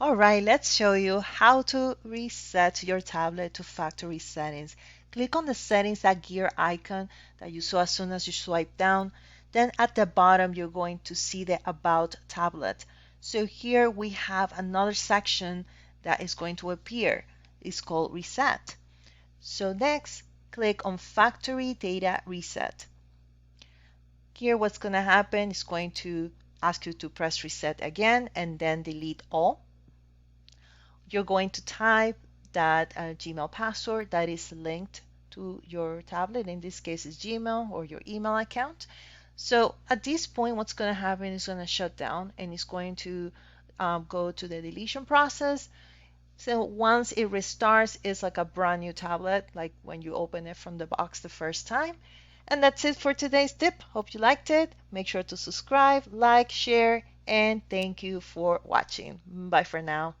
All right, let's show you how to reset your tablet to factory settings. Click on the settings, that gear icon that you saw as soon as you swipe down. Then at the bottom, you're going to see the About tablet. So here we have another section that is going to appear. It's called Reset. So next, click on Factory Data Reset. Here what's going to happen is going to ask you to press reset again and then delete all. You're going to type that Gmail password that is linked to your tablet. In this case, it's Gmail or your email account. So at this point, what's going to happen is going to shut down and it's going to go to the deletion process. So once it restarts, it's like a brand new tablet, like when you open it from the box the first time. And that's it for today's tip. Hope you liked it. Make sure to subscribe, like, share, and thank you for watching. Bye for now.